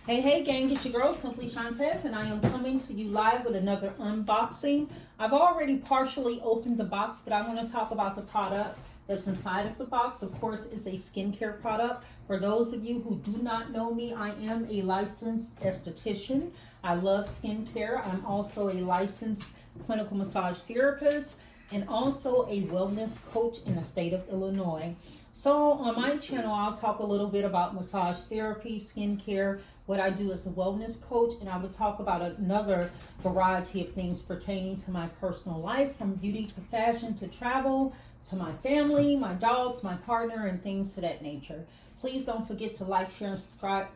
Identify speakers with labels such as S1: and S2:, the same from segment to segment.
S1: Hey gang, it's your girl Simply Shantes, and I am coming to you live with another unboxing. I've already partially opened the box, but I want to talk about the product that's inside of the box. Of course, it's a skincare product. For those of you who do not know me, I am a licensed esthetician. I love skincare. I'm also a licensed clinical massage therapist and also a wellness coach in the state of Illinois. So on my channel, I'll talk a little bit about massage therapy, skincare, what I do as a wellness coach, and I will talk about another variety of things pertaining to my personal life, from beauty to fashion to travel to my family, my dogs, my partner, and things to that nature. Please don't forget to like, share,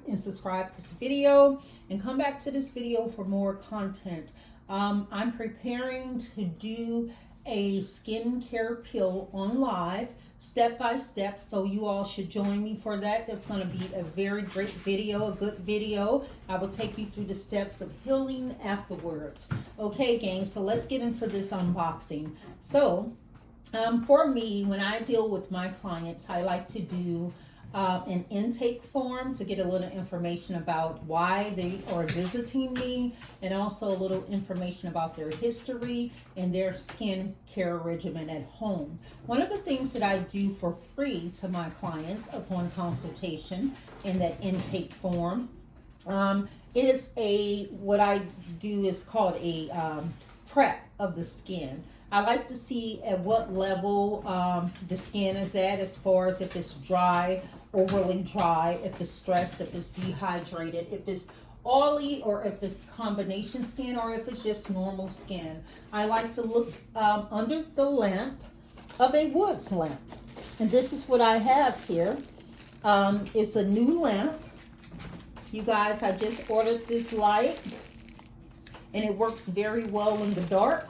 S1: and subscribe to this video, and come back to this video for more content. I'm preparing to do a skincare peel on live, step by step, so you all should join me for that. That's going to be a very great video, a good video. I will take you through the steps of healing afterwards. Okay, gang, so let's get into this unboxing. So for me, when I deal with my clients, I like to do an intake form to get a little information about why they are visiting me, and also a little information about their history and their skin care regimen at home. One of the things that I do for free to my clients upon consultation in that intake form is what I do is called a prep of the skin. I like to see at what level the skin is at, as far as if it's dry, overly dry, if it's stressed, if it's dehydrated, if it's oily, or if it's combination skin, or if it's just normal skin. I like to look under the lamp of a woods lamp. And this is what I have here. It's a new lamp. You guys, I just ordered this light, and it works very well in the dark.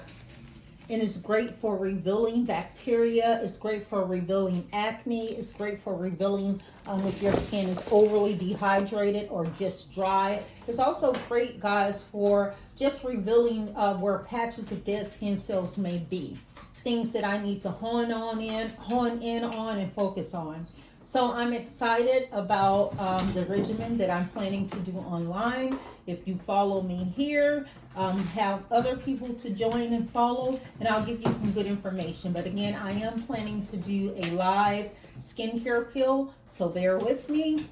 S1: And it's great for revealing bacteria. It's great for revealing acne. It's great for revealing if your skin is overly dehydrated or just dry. It's also great, guys, for just revealing where patches of dead skin cells may be. Things that I need to hone in on and focus on. So I'm excited about the regimen that I'm planning to do online. If you follow me here, have other people to join and follow, and I'll give you some good information. But again, I am planning to do a live skincare peel, so bear with me,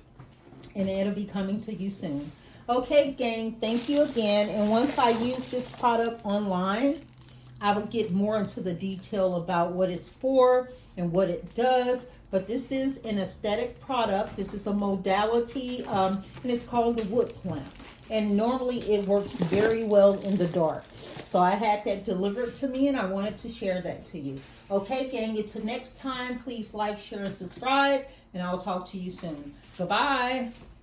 S1: and it'll be coming to you soon. Okay, gang, thank you again. And once I use this product online, I will get more into the detail about what it's for and what it does. But this is an aesthetic product. This is a modality, and it's called the Woods Lamp. And normally it works very well in the dark. So I had that delivered to me, and I wanted to share that to you. Okay, gang, until next time, please like, share, and subscribe, and I'll talk to you soon. Goodbye.